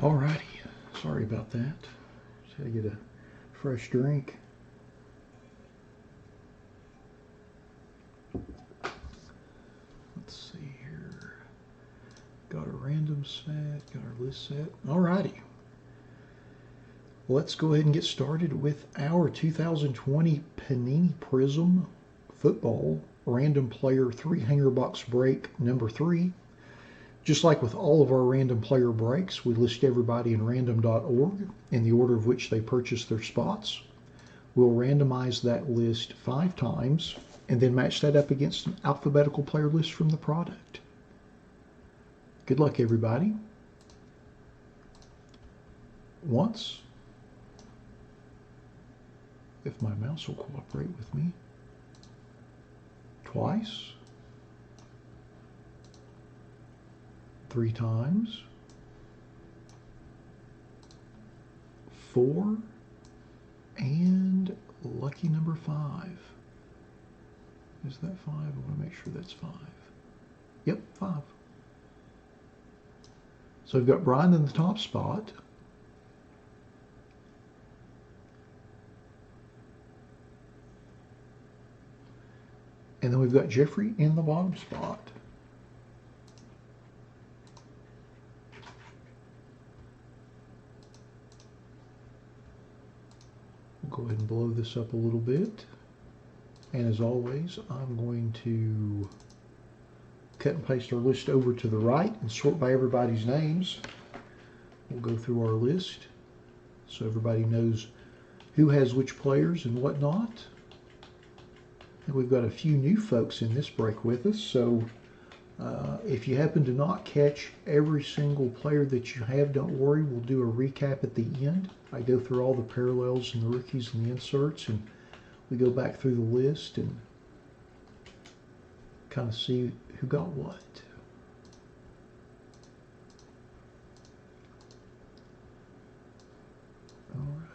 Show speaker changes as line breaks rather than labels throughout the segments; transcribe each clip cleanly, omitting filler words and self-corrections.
Alrighty, sorry about that. Just had to get a fresh drink. Let's see here. Got our random set, got our list set. Alrighty. Let's go ahead and get started with our 2020 Panini Prizm Football Random Player 3-hanger box break number 3. Just like with all of our random player breaks, we list everybody in random.org in the order of which they purchased their spots. We'll randomize that list 5 times and then match that up against an alphabetical player list from the product. Good luck, everybody. Once, if my mouse will cooperate with me. Twice. 3 times. 4. And lucky number 5. Is that 5? I want to make sure that's 5. Yep, 5. So we've got Brian in the top spot. And then we've got Jeffrey in the bottom spot. We'll go ahead and blow this up a little bit. And as always, I'm going to cut and paste our list over to the right and sort by everybody's names. We'll go through our list so everybody knows who has which players and whatnot. And we've got a few new folks in this break with us, so if you happen to not catch every single player that you have, don't worry, we'll do a recap at the end. I go through all the parallels and the rookies and the inserts, and we go back through the list and kind of see who got what. Alrighty.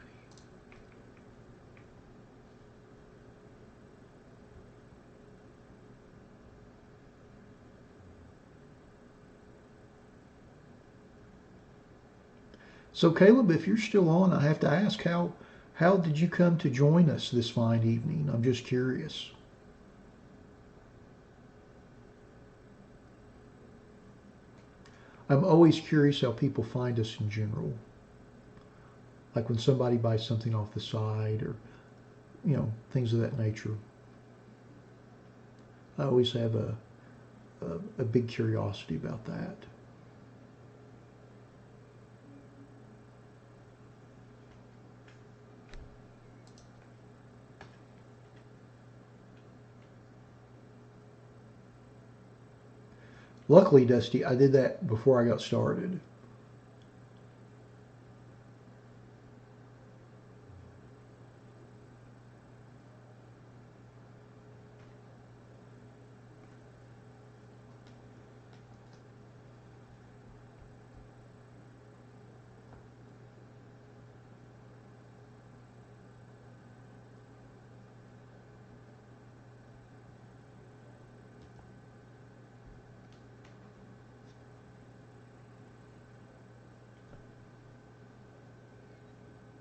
So Caleb, if you're still on, I have to ask, how did you come to join us this fine evening? I'm just curious. I'm always curious how people find us in general. Like when somebody buys something off the side or, things of that nature. I always have a big curiosity about that. Luckily, Dusty, I did that before I got started.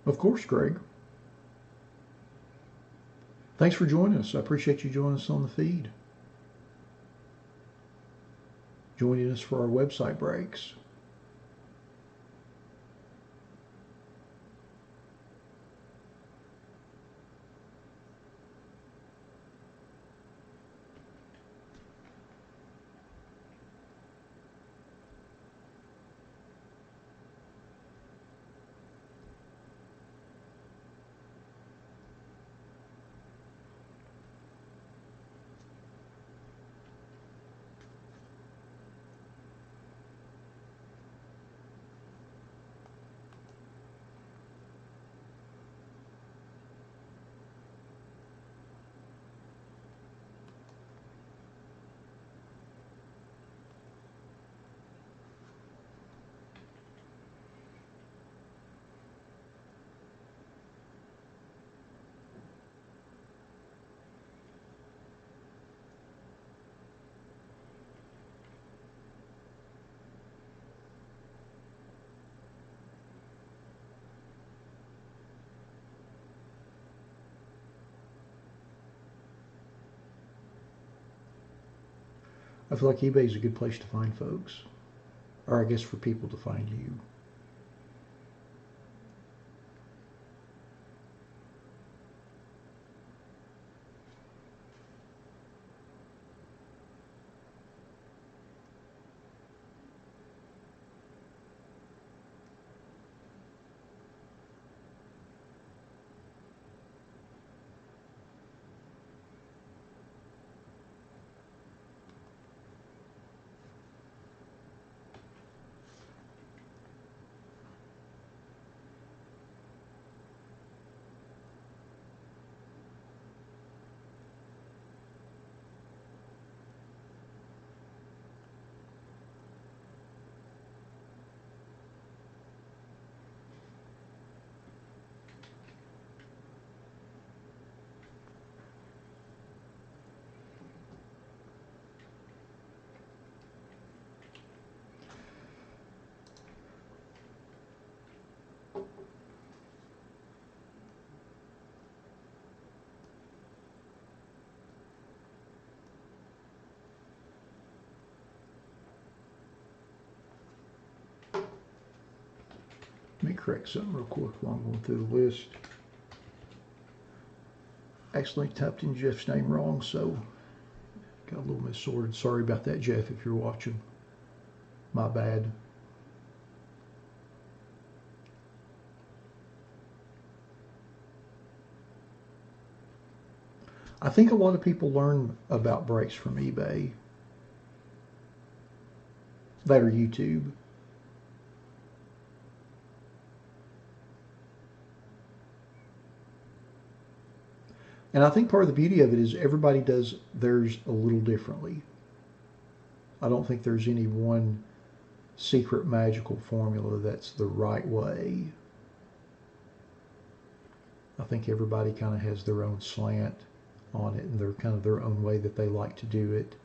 Of course, Greg. Thanks for joining us. I appreciate you joining us on the feed. Joining us for our website breaks. I feel like eBay is a good place to find folks, or I guess for people to find you. Let me correct something real quick while I'm going through the list. Accidentally typed in Jeff's name wrong, so got a little missorted. Sorry about that, Jeff, if you're watching. My bad. I think a lot of people learn about breaks from eBay. That or YouTube. And I think part of the beauty of it is everybody does theirs a little differently. I don't think there's any one secret magical formula that's the right way. I think everybody kind of has their own slant on it and they're kind of their own way that they like to do it.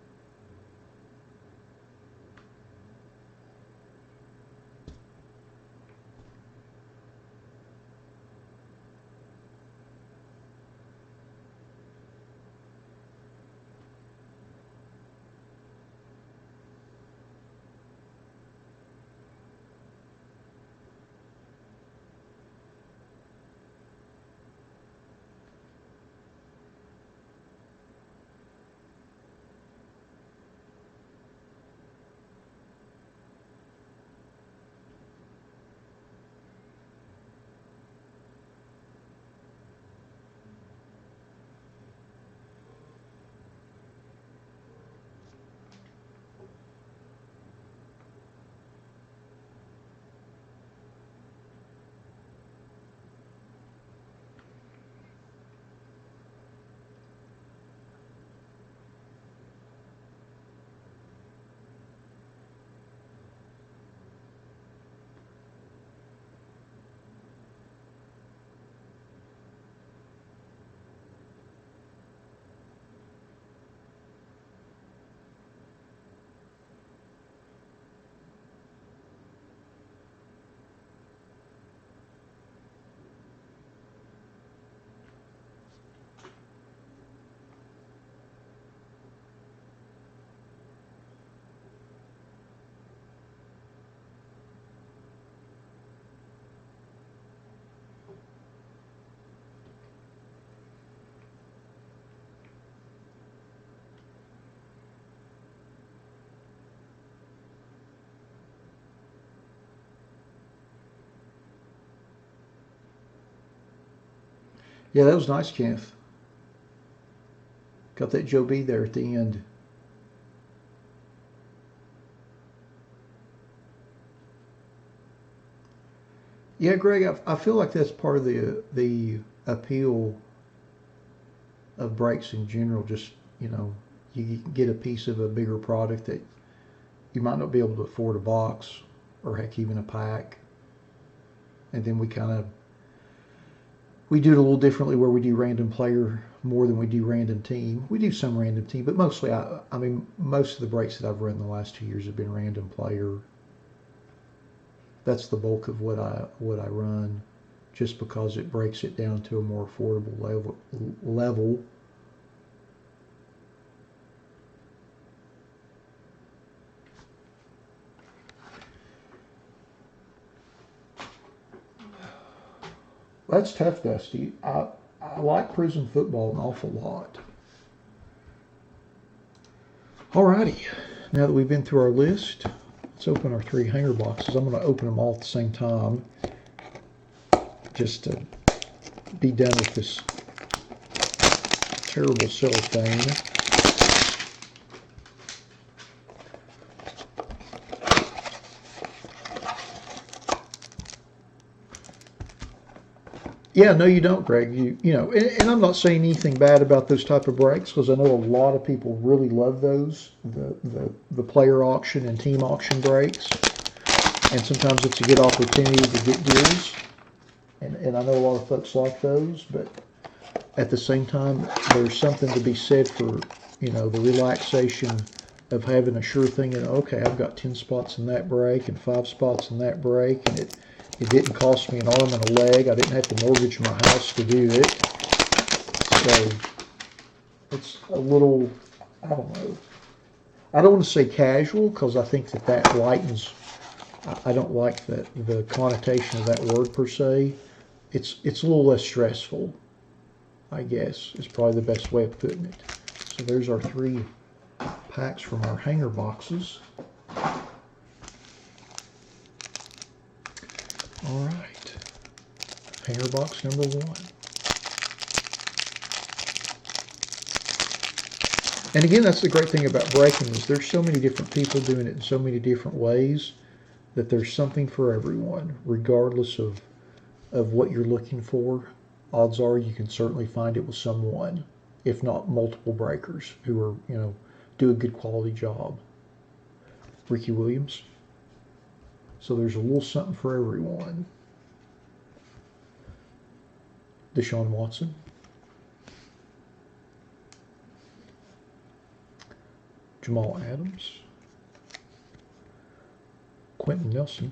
Yeah, that was nice, Kenneth. Got that Joe B there at the end. Yeah, Greg, I feel like that's part of the appeal of breaks in general. Just, you get a piece of a bigger product that you might not be able to afford a box or heck even a pack. And then we do it a little differently where we do random player more than we do random team. We do some random team, but mostly, I mean, most of the breaks that I've run the last 2 years have been random player. That's the bulk of what I run, just because it breaks it down to a more affordable level. that's tough, Dusty. I like Prizm football an awful lot. Alrighty, now that we've been through our list, let's open our 3 hanger boxes. I'm going to open them all at the same time, just to be done with this terrible cellophane. Yeah, no, you don't, Greg. You know, and I'm not saying anything bad about those type of breaks, because I know a lot of people really love those, the player auction and team auction breaks, and sometimes it's a good opportunity to get deals, and I know a lot of folks like those, but at the same time, there's something to be said for, you know, the relaxation of having a sure thing, you know, okay, I've got 10 spots in that break and 5 spots in that break, and it didn't cost me an arm and a leg. I didn't have to mortgage my house to do it. So it's a little, I don't know. I don't want to say casual, because I think that lightens. I don't like the connotation of that word per se. It's a little less stressful, I guess, is probably the best way of putting it. So there's our 3 packs from our hanger boxes. All right, hanger box number 1. And again, that's the great thing about breaking, is there's so many different people doing it in so many different ways that there's something for everyone, regardless of what you're looking for. Odds are you can certainly find it with someone, if not multiple breakers, who are, you know, do a good quality job. Ricky Williams. So there's a little something for everyone. Deshaun Watson. Jamal Adams. Quentin Nelson.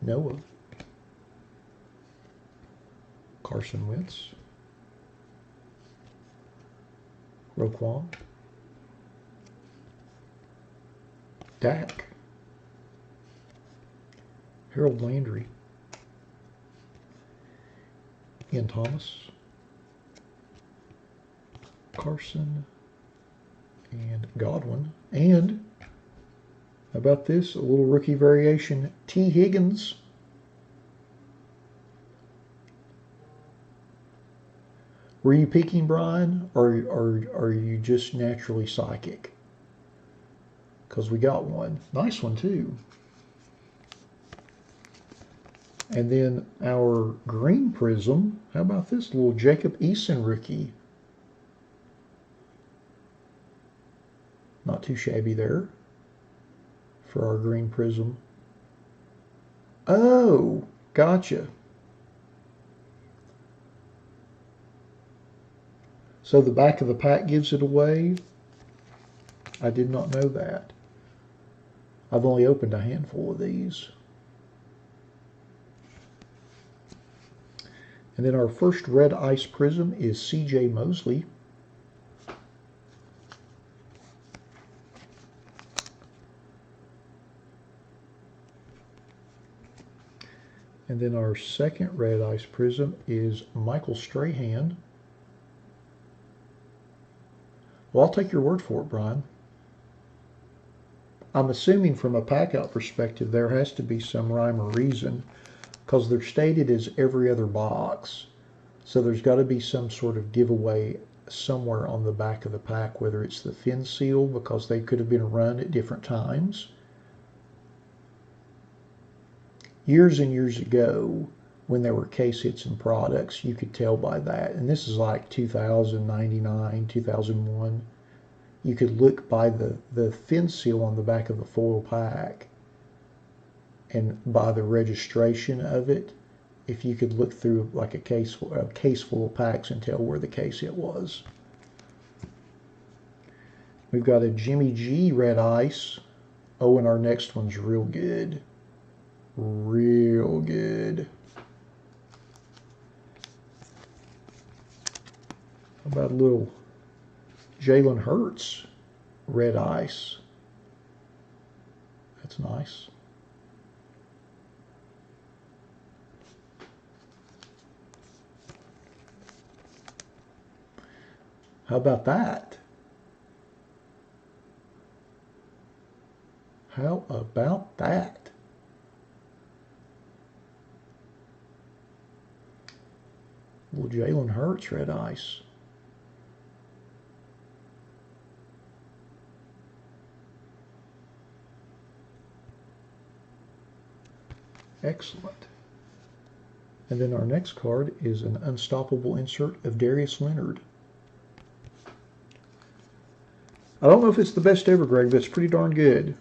Noah. Carson Wentz. Roquan. Dak. Harold Landry. Ian Thomas. Carson. And Godwin. And how about this? A little rookie variation. T. Higgins. Were you peeking, Brian, or are you just naturally psychic? Because we got one. Nice one, too. And then our green Prizm. How about this little Jacob Eason rookie? Not too shabby there for our green Prizm. Oh, gotcha. So the back of the pack gives it away? I did not know that. I've only opened a handful of these. And then our first red ice Prizm is C.J. Mosley. And then our second red ice Prizm is Michael Strahan. Well, I'll take your word for it, Brian. I'm assuming from a pack-out perspective there has to be some rhyme or reason, because they're stated as every other box. So there's got to be some sort of giveaway somewhere on the back of the pack, whether it's the fin seal, because they could have been run at different times. Years and years ago, when there were case hits and products, you could tell by that. And this is like 2099, 2001. You could look by the fin seal on the back of the foil pack, and by the registration of it, if you could look through like a case full of packs and tell where the case hit was. We've got a Jimmy G red ice. Oh, and our next one's real good. Real good. How about a little Jalen Hurts red ice? That's nice. How about that? How about that? Little Jalen Hurts red ice. Excellent. And then our next card is an unstoppable insert of Darius Leonard. I don't know if it's the best ever, Greg, but it's pretty darn good.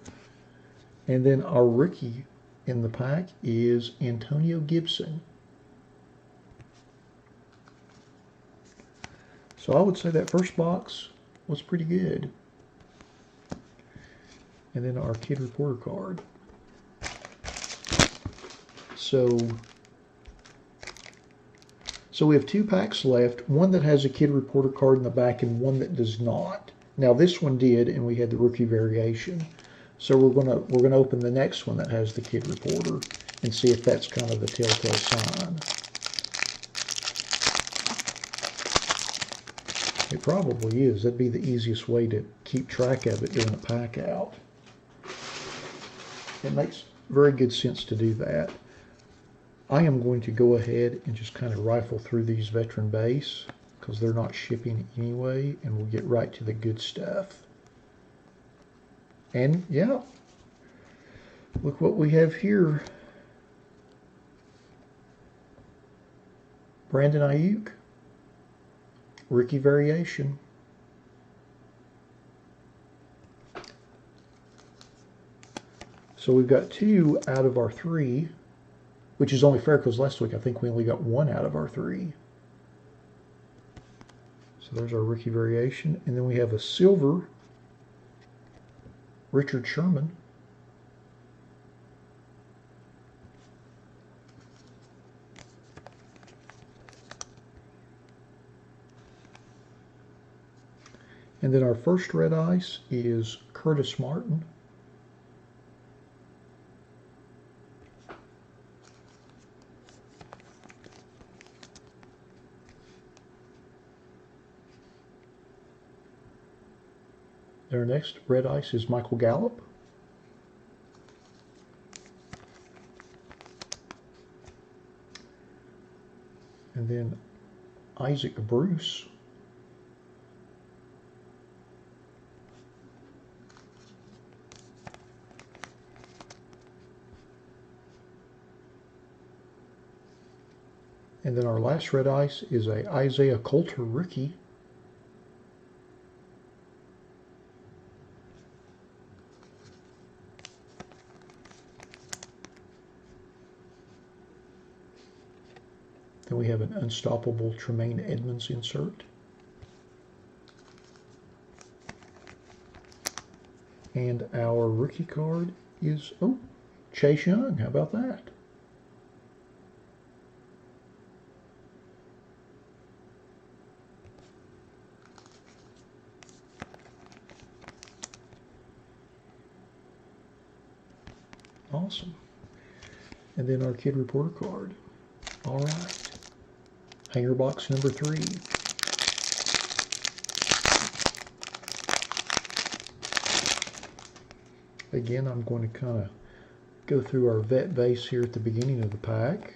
And then our rookie in the pack is Antonio Gibson. So I would say that first box was pretty good. And then our Kid Reporter card. So we have 2 packs left, one that has a Kid Reporter card in the back and one that does not. Now this one did, and we had the rookie variation. So we're gonna open the next one that has the Kid Reporter and see if that's kind of the telltale sign. It probably is. That'd be the easiest way to keep track of it during a pack out. It makes very good sense to do that. I am going to go ahead and just kind of rifle through these veteran base because they're not shipping anyway, and we'll get right to the good stuff. And yeah, look what we have here. Brandon Ayuk, rookie variation. So we've got 2 out of our 3, which is only fair because last week I think we only got 1 out of our 3. So there's our rookie variation. And then we have a silver Richard Sherman. And then our first red ice is Curtis Martin. Our next red ice is Michael Gallup. And then Isaac Bruce. And then our last red ice is a Isaiah Coulter rookie. Then we have an unstoppable Tremaine Edmonds insert. And our rookie card is, oh, Chase Young. How about that? Awesome. And then our Kid Reporter card. All right. Hanger box number 3. Again, I'm going to kind of go through our vet base here at the beginning of the pack.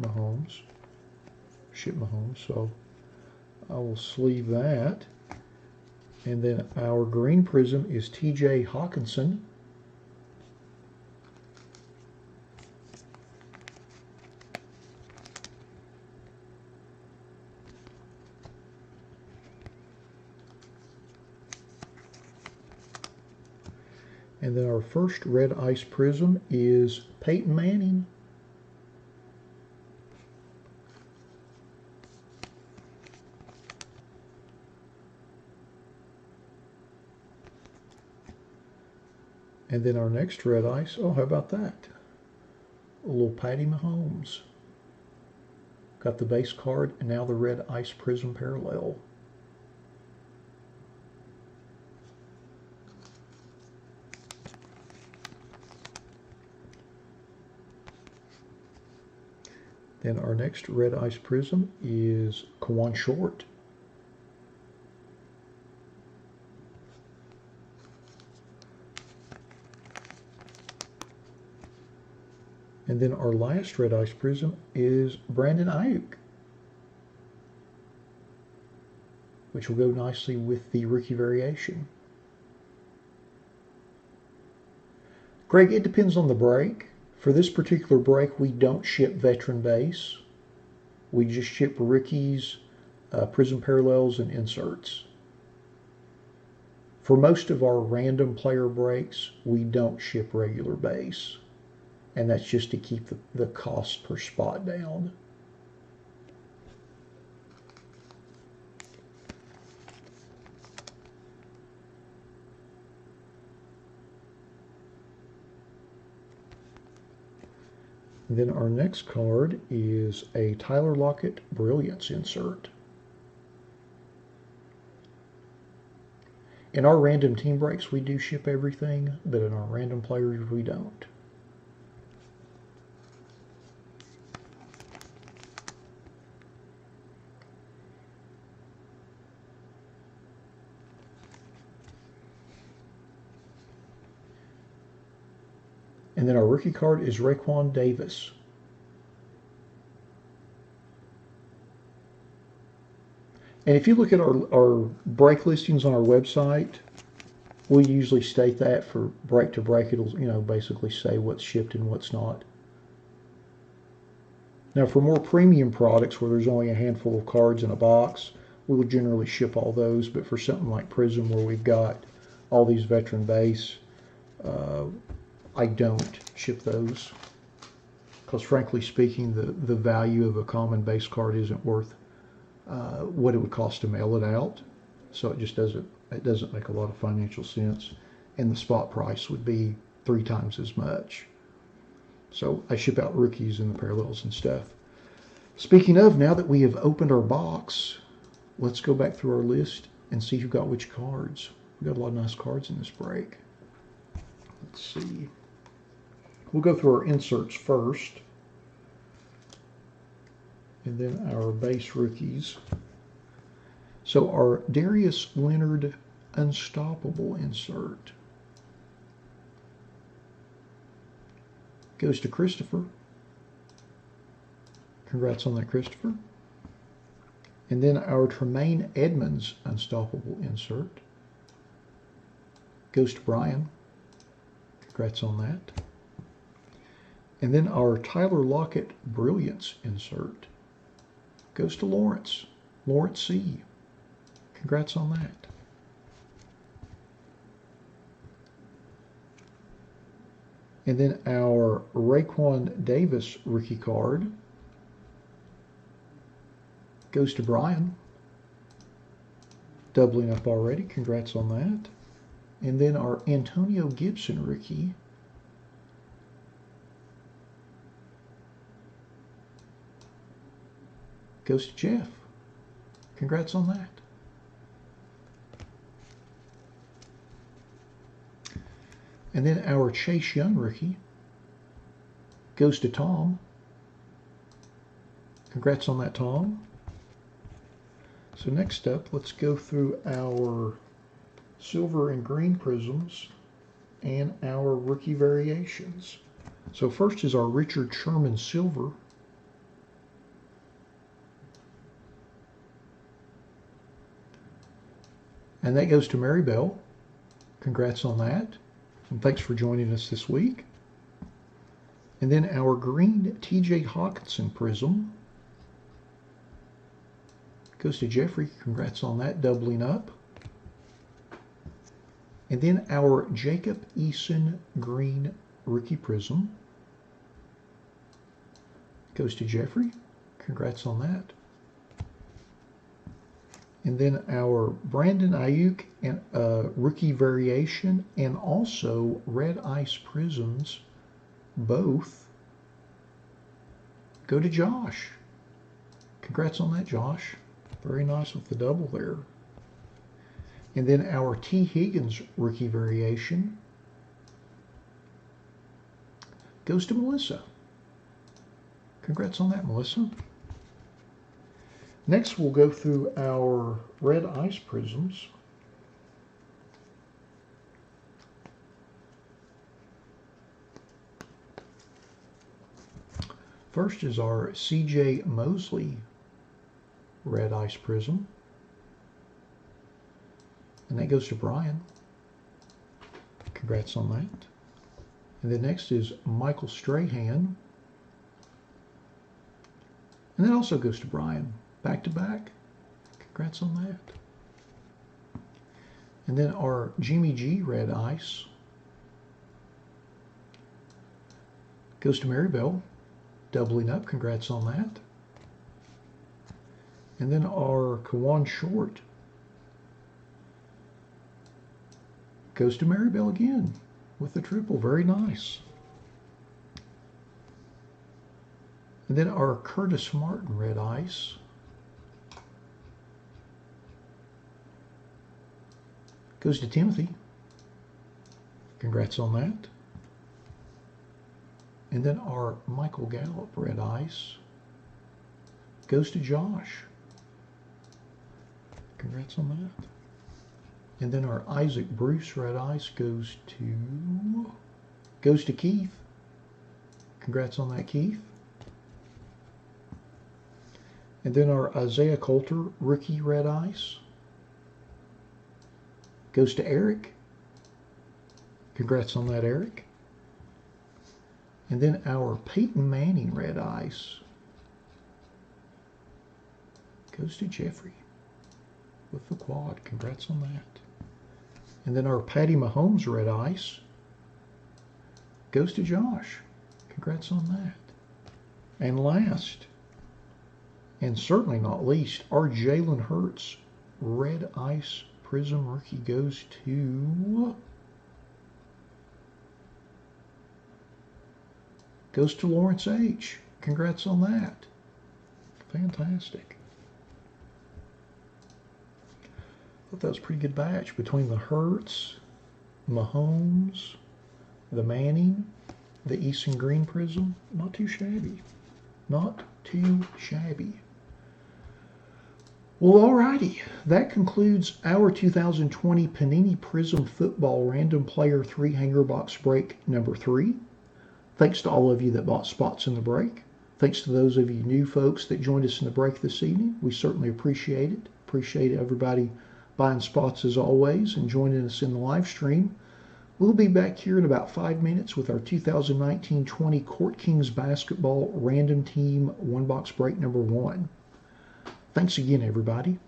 Mahomes. Ship Mahomes. So I will sleeve that. And then our green Prizm is TJ Hawkinson. And then our first red ice Prizm is Peyton Manning. And then our next red ice, oh, how about that? A little Patty Mahomes. Got the base card and now the red ice Prizm parallel. Then our next red ice Prizm is Kawan Short. And then our last red ice prism is Brandon Ayuk, which will go nicely with the rookie variation. Greg, it depends on the break. For this particular break, we don't ship veteran base. We just ship rookies, Prizm parallels, and inserts. For most of our random player breaks, we don't ship regular base. And that's just to keep the cost per spot down. And then our next card is a Tyler Lockett Brilliance insert. In our random team breaks, we do ship everything, but in our random players, we don't. And then our rookie card is Raekwon Davis. And if you look at our break listings on our website, we usually state that for break to break. It'll, basically say what's shipped and what's not. Now, for more premium products where there's only a handful of cards in a box, we will generally ship all those. But for something like Prizm, where we've got all these veteran base, I don't ship those because, frankly speaking, the value of a common base card isn't worth what it would cost to mail it out. So it just doesn't make a lot of financial sense, and the spot price would be 3 times as much. So I ship out rookies and the parallels and stuff. Speaking of, now that we have opened our box, let's go back through our list and see who got which cards. We got a lot of nice cards in this break. Let's see. We'll go through our inserts first, and then our base rookies. So our Darius Leonard Unstoppable insert goes to Christopher. Congrats on that, Christopher. And then our Tremaine Edmonds Unstoppable insert goes to Brian. Congrats on that. And then our Tyler Lockett Brilliance insert goes to Lawrence. Lawrence C. Congrats on that. And then our Raekwon Davis rookie card goes to Brian. Doubling up already. Congrats on that. And then our Antonio Gibson rookie goes to Jeff. Congrats on that. And then our Chase Young rookie goes to Tom. Congrats on that, Tom. So next up, let's go through our silver and green prisms and our rookie variations. So first is our Richard Sherman silver. And that goes to Mary Bell. Congrats on that. And thanks for joining us this week. And then our green TJ Hawkinson prism goes to Jeffrey. Congrats on that, doubling up. And then our Jacob Eason green rookie prism goes to Jeffrey. Congrats on that. And then our Brandon Ayuk and rookie variation, and also red ice prisms, both go to Josh. Congrats on that, Josh. Very nice with the double there. And then our T. Higgins rookie variation goes to Melissa. Congrats on that, Melissa. Next, we'll go through our red ice prisms. First is our C.J. Mosley red ice prism. And that goes to Brian. Congrats on that. And then next is Michael Strahan. And that also goes to Brian. Back to back. Congrats on that. And then our Jimmy G red ice goes to Maribel. Doubling up. Congrats on that. And then our Kawan Short goes to Maribel again with the triple. Very nice. And then our Curtis Martin red ice goes to Timothy. Congrats on that. And then our Michael Gallup red ice goes to Josh. Congrats on that. And then our Isaac Bruce red ice goes to Keith. Congrats on that, Keith. And then our Isaiah Coulter rookie red ice goes to Eric. Congrats on that, Eric. And then our Peyton Manning red ice goes to Jeffrey with the quad. Congrats on that. And then our Patty Mahomes red ice goes to Josh. Congrats on that. And last, and certainly not least, our Jalen Hurts red ice prism rookie goes to Lawrence H. Congrats on that. Fantastic. I thought that was a pretty good batch between the Hurts, Mahomes, the Manning, the Easton Green prism. Not too shabby. Not too shabby. Well, alrighty. That concludes our 2020 Panini Prizm Football Random Player 3 Hanger Box Break number 3. Thanks to all of you that bought spots in the break. Thanks to those of you new folks that joined us in the break this evening. We certainly appreciate it. Appreciate everybody buying spots as always and joining us in the live stream. We'll be back here in about 5 minutes with our 2019-20 Court Kings Basketball Random Team 1 Box Break number 1. Thanks again, everybody.